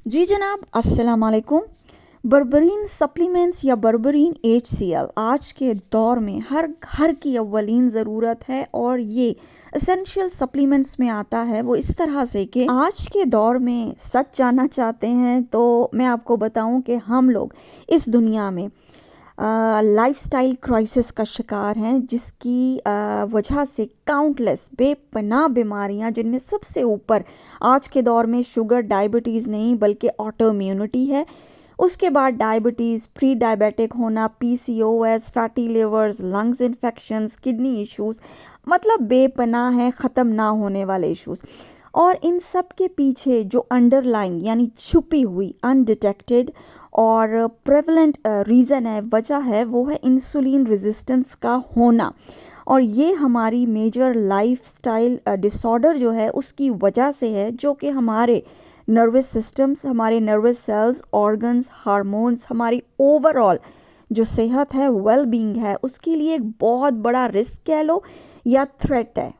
जी जनाब, अस्सलाम वालेकुम। बर्बरीन सप्लीमेंट्स या बर्बरीन HCl आज के दौर में हर घर की अव्वलीन ज़रूरत है और ये एसेंशियल सप्लीमेंट्स में आता है। वो इस तरह से कि आज के दौर में सच जानना चाहते हैं तो मैं आपको बताऊं कि हम लोग इस दुनिया में लाइफस्टाइल क्राइसिस का शिकार हैं, जिसकी वजह से काउंटलेस बेपनाह बीमारियां, जिनमें सबसे ऊपर आज के दौर में शुगर डायबिटीज़ नहीं बल्कि ऑटो इम्यूनिटी है। उसके बाद डायबिटीज़, प्री डायबिटिक होना, PCOS, fatty levers, lungs infections, kidney issues, मतलब बेपनाह है, ख़त्म ना होने वाले इश्यूज़। और इन सब के पीछे जो अंडरलाइंग यानी छुपी हुई अनडिटेक्टेड और प्रेवलेंट रीज़न है, वजह है, वो है इंसुलिन रेजिस्टेंस का होना। और ये हमारी मेजर लाइफस्टाइल डिसऑर्डर जो है उसकी वजह से है, जो कि हमारे नर्वस सिस्टम्स, हमारे नर्वस सेल्स, ऑर्गन्स, हार्मोन्स, हमारी ओवरऑल जो सेहत है, वेल बीइंग है, उसके लिए एक बहुत बड़ा रिस्क कह लो या थ्रेट है।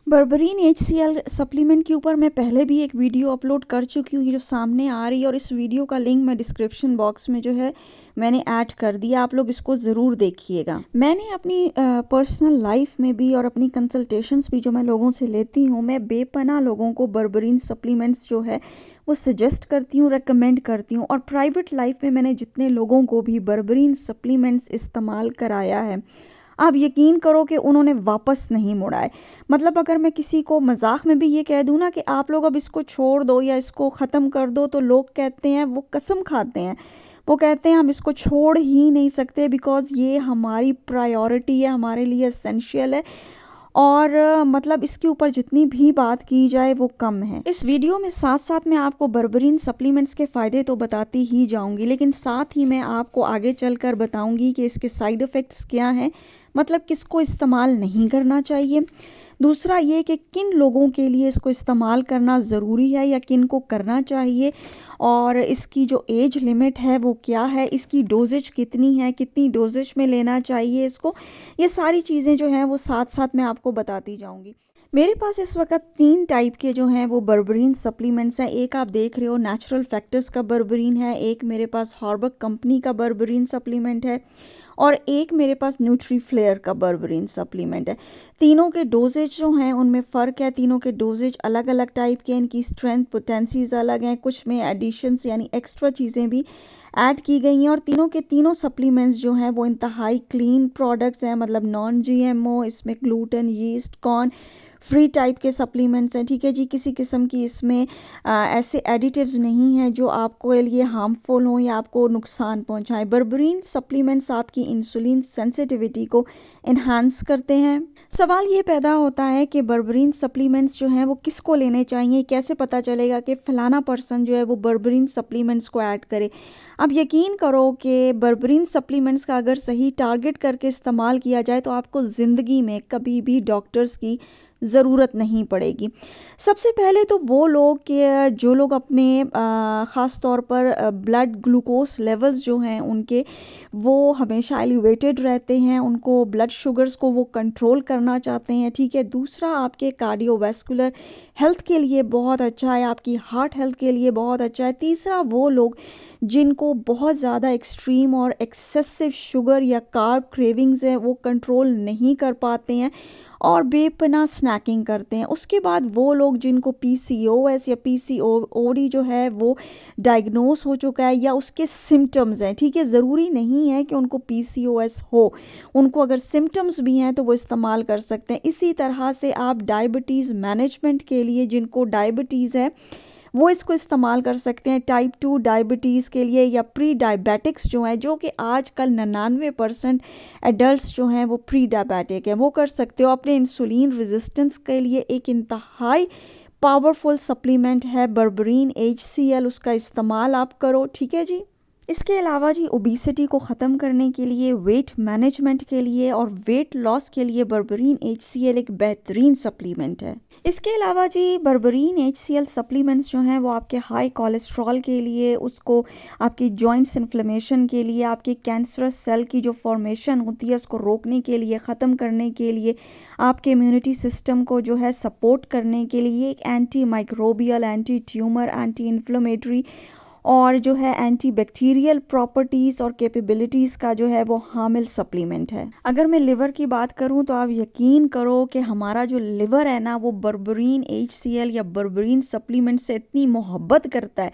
बर्बरीन HCl सप्लीमेंट के ऊपर मैं पहले भी एक वीडियो अपलोड कर चुकी हूँ, जो सामने आ रही है, और इस वीडियो का लिंक मैं डिस्क्रिप्शन बॉक्स में जो है मैंने ऐड कर दिया। आप लोग इसको ज़रूर देखिएगा। मैंने अपनी पर्सनल लाइफ में भी और अपनी कंसल्टेशंस भी जो मैं लोगों से लेती हूँ, मैं बेपनाह लोगों को बर्बरीन सप्लीमेंट्स जो है वो सजेस्ट करती हूँ, रेकमेंड करती हूँ। और प्राइवेट लाइफ में मैंने जितने लोगों को भी बर्बरीन सप्लीमेंट्स इस्तेमाल कराया है, आप यकीन करो कि उन्होंने वापस नहीं मुड़ा है। मतलब अगर मैं किसी को मजाक में भी ये कह दूँ ना कि आप लोग अब इसको छोड़ दो या इसको ख़त्म कर दो, तो लोग कहते हैं, वो कसम खाते हैं, वो कहते हैं हम इसको छोड़ ही नहीं सकते, बिकॉज़ ये हमारी प्रायोरिटी है, हमारे लिए एसेंशियल है। और मतलब इसके ऊपर जितनी भी बात की जाए वो कम है। इस वीडियो में साथ साथ मैं आपको बर्बरीन सप्लीमेंट्स के फ़ायदे तो बताती ही जाऊंगी, लेकिन साथ ही मैं आपको आगे चलकर बताऊंगी कि इसके साइड इफ़ेक्ट्स क्या हैं, मतलब किसको इस्तेमाल नहीं करना चाहिए। दूसरा ये कि किन लोगों के लिए इसको इस्तेमाल करना ज़रूरी है या किन को करना चाहिए, और इसकी जो एज लिमिट है वो क्या है, इसकी डोजेज कितनी है, कितनी डोजेज में लेना चाहिए इसको, ये सारी चीज़ें जो हैं वो साथ साथ मैं आपको बताती जाऊंगी। मेरे पास इस वक्त 3 टाइप के जो हैं वो बर्बरीन सप्लीमेंट्स हैं। एक आप देख रहे हो नेचुरल फैक्टर्स का बर्बरीन है, एक मेरे पास हॉर्बक कंपनी का बर्बरीन सप्लीमेंट है, और एक मेरे पास न्यूट्रीफ्लेयर का बर्बरीन सप्लीमेंट है। तीनों के डोजेज जो हैं उनमें फ़र्क है, तीनों के डोजेज अलग अलग टाइप के हैं, इनकी स्ट्रेंथ पोटेंसीज अलग हैं, कुछ में एडिशंस यानी एक्स्ट्रा चीज़ें भी ऐड की गई हैं। और तीनों के तीनों सप्लीमेंट्स जो हैं वो इंतहाई क्लीन प्रोडक्ट्स हैं, मतलब नॉन GMO, इसमें gluten, yeast, corn free type के सप्लीमेंट्स हैं। ठीक है जी, किसी किस्म की इसमें ऐसे एडिटिव्स नहीं हैं जो आपको लिए हार्मफुल हों या आपको नुकसान पहुंचाएं। बर्बरीन सप्लीमेंट्स आपकी इंसुलिन सेंसिटिविटी को इन्हांस करते हैं। सवाल ये पैदा होता है कि बर्बरीन सप्लीमेंट्स जो हैं वो किसको लेने चाहिए, कैसे पता चलेगा कि फ़लाना पर्सन जो है वो बर्बरीन सप्लीमेंट्स को ऐड करे। अब यकीन करो कि बर्बरीन सप्लीमेंट्स का अगर सही टारगेट करके इस्तेमाल किया जाए तो आपको ज़िंदगी में कभी भी डॉक्टर्स की ज़रूरत नहीं पड़ेगी। सबसे पहले तो वो लोग के जो लोग अपने ख़ास तौर पर ब्लड ग्लूकोज लेवल्स जो हैं उनके वो हमेशा एलिवेटेड रहते हैं, उनको ब्लड शुगर्स को वो कंट्रोल करना चाहते हैं। ठीक है, दूसरा आपके कार्डियोवैस्कुलर हेल्थ के लिए बहुत अच्छा है, आपकी हार्ट हेल्थ के लिए बहुत अच्छा है। तीसरा वो लोग जिनको बहुत ज़्यादा एक्सट्रीम और एक्सेसिव शुगर या कार्ब क्रेविंग्स है वो कंट्रोल नहीं कर पाते हैं और बेपनाह स्नैकिंग करते हैं। उसके बाद वो लोग जिनको PCOS या PCOD जो है वो डायग्नोस हो चुका है या उसके सिम्टम्स हैं। ठीक है, ज़रूरी नहीं है कि उनको PCOS हो, उनको अगर सिम्टम्स भी हैं तो वो इस्तेमाल कर सकते हैं। इसी तरह से आप डायबिटीज़ मैनेजमेंट के लिए जिनको डायबिटीज़ है वो इसको इस्तेमाल कर सकते हैं। टाइप 2 डायबिटीज़ के लिए या प्री डायबिटिक्स जो हैं, जो कि आजकल 99% एडल्ट्स जो हैं वो प्री डायबिटिक हैं, वो कर सकते हो। अपने इंसुलिन रेजिस्टेंस के लिए एक इंतहाई पावरफुल सप्लीमेंट है बर्बरीन HCl, उसका इस्तेमाल आप करो। ठीक है जी। इसके अलावा जी ओबेसिटी को ख़त्म करने के लिए, वेट मैनेजमेंट के लिए और वेट लॉस के लिए बर्बरीन HCl एक बेहतरीन सप्लीमेंट है। इसके अलावा जी बर्बरीन HCl सप्लीमेंट्स जो हैं वो आपके हाई कोलेस्ट्रॉल के लिए, उसको आपकी जॉइंट्स इन्फ्लेमेशन के लिए, आपके कैंसरस सेल की जो फॉर्मेशन होती है उसको रोकने के लिए, ख़त्म करने के लिए, आपके इम्यूनिटी सिस्टम को जो है सपोर्ट करने के लिए, एक anti microbial, anti tumour, anti inflammatory और जो है एंटीबैक्टीरियल प्रॉपर्टीज़ और कैपेबिलिटीज़ का जो है वो हामिल सप्लीमेंट है। अगर मैं लिवर की बात करूं तो आप यकीन करो कि हमारा जो लिवर है ना वो बर्बरीन HCl या बर्बरीन सप्लीमेंट से इतनी मोहब्बत करता है,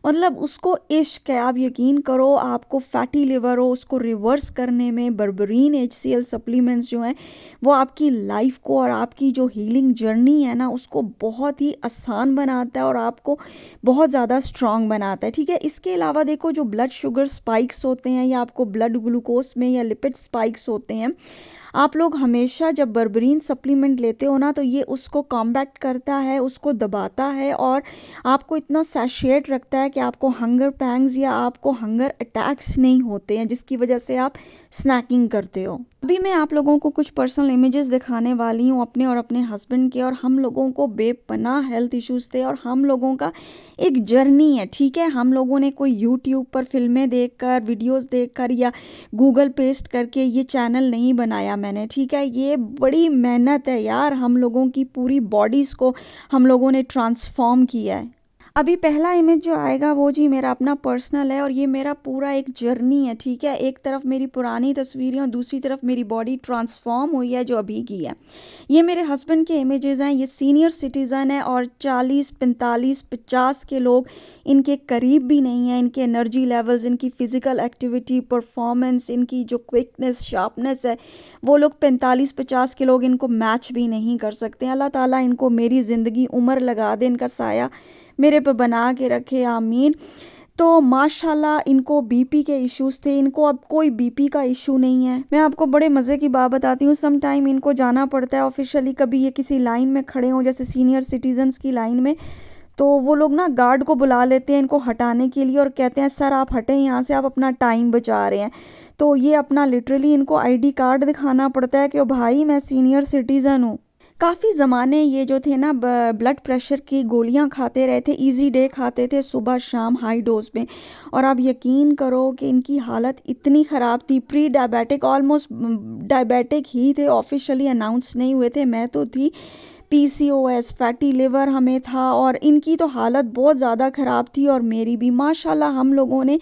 मतलब उसको इश्क है। आप यकीन करो, आपको फैटी लिवर हो उसको रिवर्स करने में बर्बरीन HCl सप्लीमेंट्स जो हैं वो आपकी लाइफ को और आपकी जो हीलिंग जर्नी है ना उसको बहुत ही आसान बनाता है और आपको बहुत ज़्यादा स्ट्रॉन्ग बनाता है। ठीक है, इसके अलावा देखो जो ब्लड शुगर स्पाइक्स होते हैं या आपको ब्लड ग्लूकोज में या लिपिड स्पाइक्स होते हैं, आप लोग हमेशा जब बर्बरीन सप्लीमेंट लेते हो ना तो ये उसको कॉम्बैट करता है, उसको दबाता है और आपको इतना सैशिएट रखता है कि आपको हंगर पैंग्स या आपको हंगर अटैक्स नहीं होते हैं जिसकी वजह से आप स्नैकिंग करते हो। अभी मैं आप लोगों को कुछ पर्सनल इमेजेस दिखाने वाली हूँ अपने और अपने हस्बैंड के, और हम लोगों को बेपनाह हेल्थ इश्यूज़ थे और हम लोगों का एक जर्नी है। ठीक है, हम लोगों ने कोई यूट्यूब पर फिल्में देखकर, वीडियोस देखकर या गूगल पेस्ट करके ये चैनल नहीं बनाया मैंने। ठीक है, ये बड़ी मेहनत है यार, हम लोगों की पूरी बॉडीज़ को हम लोगों ने ट्रांसफॉर्म किया है। अभी पहला इमेज जो आएगा वो जी मेरा अपना पर्सनल है और ये मेरा पूरा एक जर्नी है। ठीक है, एक तरफ मेरी पुरानी तस्वीरें और दूसरी तरफ मेरी बॉडी ट्रांसफॉर्म हुई है जो अभी की है। ये मेरे हस्बैंड के इमेजेस हैं। ये सीनियर सिटीज़न है और 40, 45, 50 के लोग इनके करीब भी नहीं है। इनके एनर्जी लेवल्स, इनकी फ़िज़िकल एक्टिविटी, परफॉर्मेंस, इनकी जो क्विकनेस, शार्पनेस है, वो लोग 45-50 के लोग इनको मैच भी नहीं कर सकते। अल्लाह ताला इनको मेरी ज़िंदगी उम्र लगा दे, इनका साया मेरे पे बना के रखे, आमीन। तो माशाल्लाह इनको बीपी के इश्यूज़ थे, इनको अब कोई बीपी का इशू नहीं है। मैं आपको बड़े मज़े की बात बताती हूँ, सम टाइम इनको जाना पड़ता है ऑफिशियली, कभी ये किसी लाइन में खड़े हों जैसे सीनियर सिटीजन्स की लाइन में, तो वो लोग ना गार्ड को बुला लेते हैं इनको हटाने के लिए और कहते हैं सर आप हटें यहाँ से, आप अपना टाइम बचा रहे हैं। तो ये अपना लिटरली इनको आईडी कार्ड दिखाना पड़ता है कि ओ भाई मैं सीनियर सिटीज़न हूँ। काफ़ी ज़माने ये जो थे ना ब्लड प्रेशर की गोलियां खाते रहे थे, इजी डे खाते थे सुबह शाम हाई डोज में, और आप यकीन करो कि इनकी हालत इतनी ख़राब थी, प्री डायबिटिक, ऑलमोस्ट डायबिटिक ही थे, ऑफिशियली अनाउंस नहीं हुए थे। मैं तो थी PCOS, फैटी लिवर हमें था और इनकी तो हालत बहुत ज़्यादा ख़राब थी और मेरी भी। माशाल्लाह हम लोगों ने,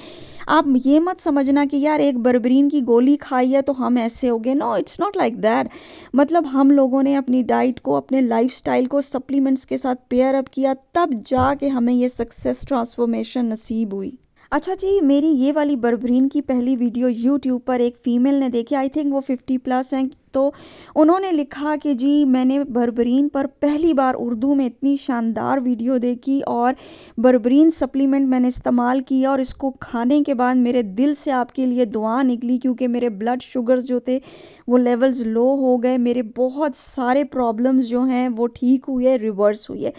आप ये मत समझना कि यार एक बर्बरीन की गोली खाई है तो हम ऐसे हो गए, no it's not like that. मतलब हम लोगों ने अपनी डाइट को, अपने लाइफस्टाइल को सप्लीमेंट्स के साथ पेयर अप किया, तब जाके हमें ये सक्सेस ट्रांसफॉर्मेशन नसीब हुई। अच्छा जी, मेरी ये वाली बर्बरीन की पहली वीडियो यूट्यूब पर एक फ़ीमेल ने देखी, आई थिंक वो 50+ हैं, तो उन्होंने लिखा कि जी मैंने बर्बरीन पर पहली बार उर्दू में इतनी शानदार वीडियो देखी और बर्बरीन सप्लीमेंट मैंने इस्तेमाल किया और इसको खाने के बाद मेरे दिल से आपके लिए दुआ निकली, क्योंकि मेरे ब्लड शुगर्स जो थे वो लेवल्स लो हो गए, मेरे बहुत सारे प्रॉब्लम्स जो हैं वो ठीक हुए, रिवर्स हुए।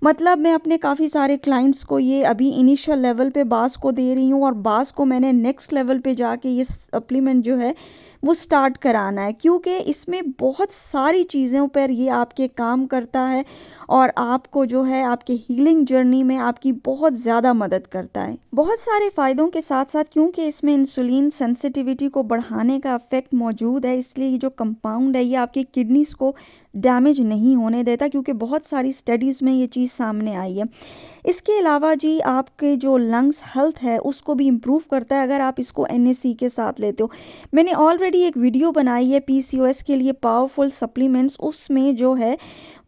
मतलब मैं अपने काफ़ी सारे क्लाइंट्स को ये अभी इनिशियल लेवल पे बास को दे रही हूँ और बास को मैंने नेक्स्ट लेवल पे जाके ये सप्लीमेंट जो है वो स्टार्ट कराना है, क्योंकि इसमें बहुत सारी चीज़ों पर ये आपके काम करता है और आपको जो है आपके हीलिंग जर्नी में आपकी बहुत ज़्यादा मदद करता है। बहुत सारे फ़ायदों के साथ साथ, क्योंकि इसमें इंसुलिन सेंसिटिविटी को बढ़ाने का इफ़ेक्ट मौजूद है, इसलिए ये जो कंपाउंड है ये आपकी किडनीज़ को डैमेज नहीं होने देता, क्योंकि बहुत सारी स्टडीज़ में ये चीज़ सामने आई है। इसके अलावा जी आपके जो लंग्स हेल्थ है उसको भी इम्प्रूव करता है अगर आप इसको NAC के साथ लेते हो। मैंने ऑलरेडी एक वीडियो बनाई है PCOS के लिए पावरफुल सप्लीमेंट्स, उसमें जो है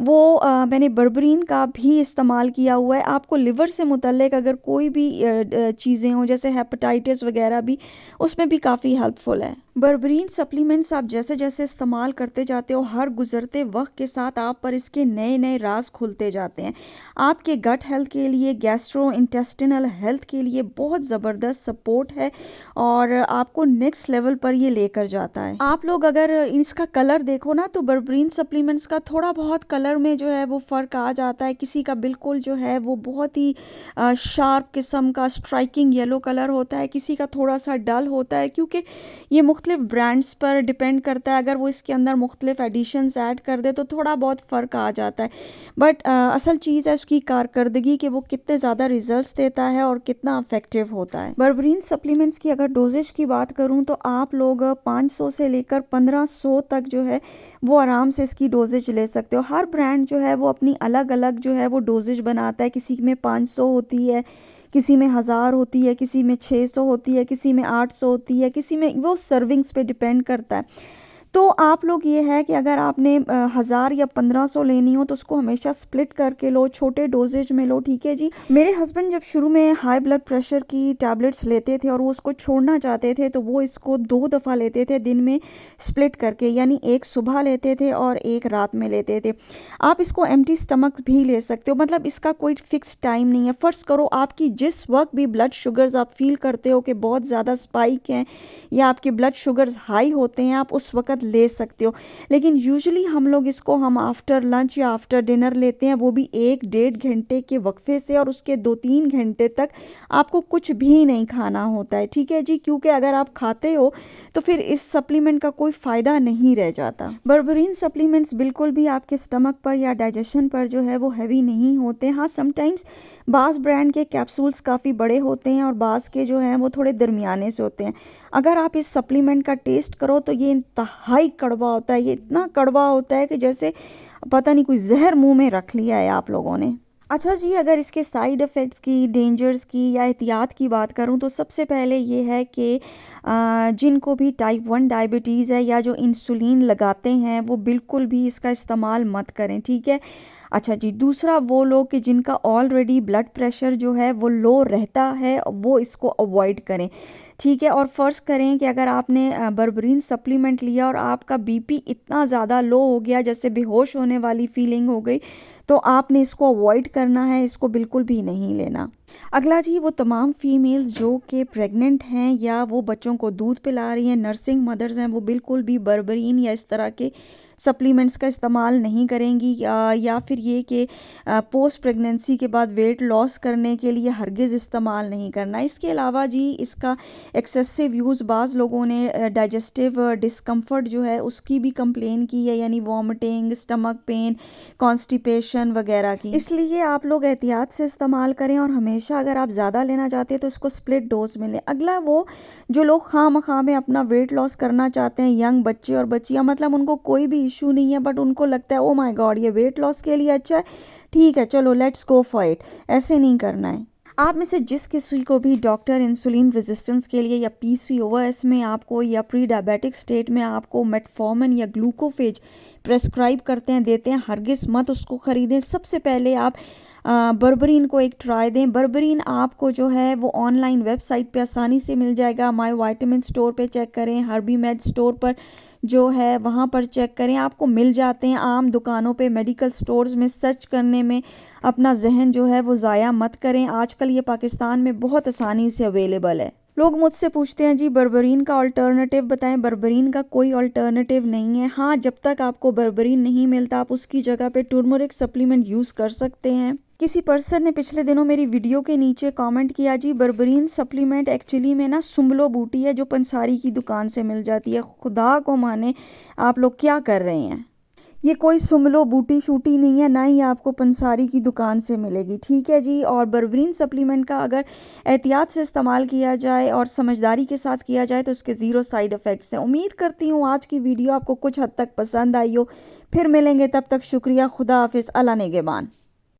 वो मैंने बर्बरीन का भी इस्तेमाल किया हुआ है। आपको लिवर से मुतल्लिक अगर कोई भी चीज़ें हों जैसे हेपेटाइटिस वगैरह भी, उसमें भी काफ़ी हेल्पफुल है। बर्बरीन सप्लीमेंट्स आप जैसे जैसे इस्तेमाल करते जाते हो, हर गुजरते वक्त के साथ आप पर इसके नए नए राज खुलते जाते हैं। आपके गट हेल्थ के लिए, गैस्ट्रो इंटेस्टिनल हेल्थ के लिए बहुत ज़बरदस्त सपोर्ट है और आपको नेक्स्ट लेवल पर ये लेकर जाता है। आप लोग अगर इसका कलर देखो ना तो बर्बरीन सप्लीमेंट्स का थोड़ा बहुत कलर में जो है वो फ़र्क आ जाता है। किसी का बिल्कुल जो है वो बहुत ही शार्प किस्म का स्ट्राइकिंग येलो कलर होता है, किसी का थोड़ा सा डल होता है, क्योंकि ये मुख्तलिफ ब्रांड्स पर डिपेंड करता है। अगर वो इसके अंदर मुख्तलिफ एडिशंस ऐड कर दे तो थोड़ा बहुत फ़र्क आ जाता है, बट असल चीज़ है उसकी कारकर्दगी कि वो कितने ज़्यादा रिजल्ट्स देता है और कितना इफेक्टिव होता है। बर्बरीन सप्लीमेंट्स की अगर डोजेज की बात करूं तो आप लोग 500 से लेकर 1500 तक जो है वो आराम से इसकी डोजेज ले सकते हो। हर ब्रांड जो है वो अपनी अलग अलग जो है वो डोजेज बनाता है, किसी में 500 होती है, किसी में 1000 होती है, किसी में 600 होती है, किसी में 800 होती है, किसी में वो सर्विंग्स पे डिपेंड करता है। तो आप लोग ये है कि अगर आपने 1000 या 1500 लेनी हो तो उसको हमेशा स्प्लिट करके लो, छोटे डोजेज में लो, ठीक है जी। मेरे हस्बैंड जब शुरू में हाई ब्लड प्रेशर की टैबलेट्स लेते थे और वो उसको छोड़ना चाहते थे तो वो इसको 2 दफ़ा लेते थे दिन में स्प्लिट करके, यानी एक सुबह लेते थे और एक रात में लेते थे। आप इसको एम्प्टी स्टमक भी ले सकते हो, मतलब इसका कोई फिक्स टाइम नहीं है। फ़र्ज़ करो आपकी जिस वक्त भी ब्लड शुगर्स आप फील करते हो कि बहुत ज़्यादा स्पाइक हैं या आपके ब्लड शुगर्स हाई होते हैं, आप उस वक्त ले सकते हो। लेकिन यूजुअली हम आफ्टर लंच या आफ्टर डिनर लेते हैं, वो भी 1-1.5 घंटे के वक्फे से, और उसके 2-3 घंटे तक आपको कुछ भी नहीं खाना होता है, ठीक है जी। क्योंकि अगर आप खाते हो तो फिर इस सप्लीमेंट का कोई फ़ायदा नहीं रह जाता। बर्बरीन सप्लीमेंट्स बिल्कुल भी आपके स्टमक पर या डाइजेशन पर जो है वो हैवी नहीं होते। हाँ, समटाइम्स बाज़ ब्रांड के कैप्सूल्स काफ़ी बड़े होते हैं और बाज़ के जो हैं वो थोड़े दरमियाने से होते हैं। अगर आप इस सप्लीमेंट का टेस्ट करो तो ये इंतहाई कड़वा होता है, ये इतना कड़वा होता है कि जैसे पता नहीं कोई जहर मुंह में रख लिया है आप लोगों ने। अच्छा जी, अगर इसके साइड इफ़ेक्ट्स की, डेंजर्स की या एहतियात की बात करूं तो सबसे पहले ये है कि जिनको भी टाइप 1 डायबिटीज़ है या जो इंसुलिन लगाते हैं वो बिल्कुल भी इसका इस्तेमाल मत करें, ठीक है। अच्छा जी, दूसरा वो लोग कि जिनका ऑलरेडी ब्लड प्रेशर जो है वो लो रहता है वो इसको अवॉइड करें, ठीक है। और फ़र्ज़ करें कि अगर आपने बर्बरीन सप्लीमेंट लिया और आपका बीपी इतना ज़्यादा लो हो गया, जैसे बेहोश होने वाली फीलिंग हो गई, तो आपने इसको अवॉइड करना है, इसको बिल्कुल भी नहीं लेना। अगला जी, वो तमाम फ़ीमेल्स जो कि प्रेग्नेंट हैं या वो बच्चों को दूध पिला रही हैं, नर्सिंग मदर्स हैं, वो बिल्कुल भी बर्बरीन या इस तरह के सप्लीमेंट्स का इस्तेमाल नहीं करेंगी। या फिर ये कि पोस्ट प्रेगनेंसी के बाद वेट लॉस करने के लिए हरगिज़ इस्तेमाल नहीं करना। इसके अलावा जी, इसका एक्सेसिव यूज़ बाज़ लोगों ने डाइजेस्टिव डिस्कम्फर्ट जो है उसकी भी कंप्लेन की है, यानी वॉमिटिंग, स्टमक पेन, कॉन्स्टिपेशन वगैरह की। इसलिए आप लोग एहतियात से इस्तेमाल करें और हमेशा अगर आप ज़्यादा लेना चाहते हैं तो इसको स्प्लिट डोज में लें। अगला, वो जो लोग खामखा में अपना वेट लॉस करना चाहते हैं, यंग बच्चे और बच्चियां, मतलब उनको कोई भी इशू नहीं है बट उनको लगता है ओ माय गॉड ये वेट लॉस के लिए अच्छा है, ठीक है चलो लेट्स गो फॉर इट, ऐसे नहीं करना है। आप में से जिस किसी को भी डॉक्टर इंसुलिन रेजिस्टेंस के लिए या पीसीओएस में आपको या प्री डायबिटिक स्टेट में आपको मेटफॉर्मिन या ग्लूकोफेज प्रेस्क्राइब करते हैं, देते हैं, हरगिज़ मत उसको ख़रीदें। सबसे पहले आप बर्बरीन को एक ट्राई दें। बर्बरीन आपको जो है वो ऑनलाइन वेबसाइट पे आसानी से मिल जाएगा। माय विटामिन स्टोर पे चेक करें, हर्बी मेड स्टोर पर जो है वहाँ पर चेक करें, आपको मिल जाते हैं। आम दुकानों पे, मेडिकल स्टोर्स में सर्च करने में अपना जहन जो है वो ज़ाया मत करें। आजकल ये पाकिस्तान में बहुत आसानी से अवेलेबल है। लोग मुझसे पूछते हैं जी बर्बरीन का अल्टरनेटिव बताएं। बर्बरीन का कोई अल्टरनेटिव नहीं है। हाँ, जब तक आपको बर्बरीन नहीं मिलता आप उसकी जगह पे टर्मरिक सप्लीमेंट यूज़ कर सकते हैं। किसी पर्सन ने पिछले दिनों मेरी वीडियो के नीचे कमेंट किया जी बर्बरीन सप्लीमेंट एक्चुअली में ना सुम्बलो बूटी है जो पंसारी की दुकान से मिल जाती है। खुदा को माने आप लोग क्या कर रहे हैं, ये कोई सुम्बलो बूटी शूटी नहीं है, ना ही आपको पंसारी की दुकान से मिलेगी, ठीक है जी। और बर्बरीन सप्लीमेंट का अगर एहतियात से इस्तेमाल किया जाए और समझदारी के साथ किया जाए तो उसके ज़ीरो साइड इफ़ेक्ट्स हैं। उम्मीद करती हूँ आज की वीडियो आपको कुछ हद तक पसंद आई हो। फिर मिलेंगे, तब तक शुक्रिया, खुदा हाफिज़, अल्लाह निगहबान।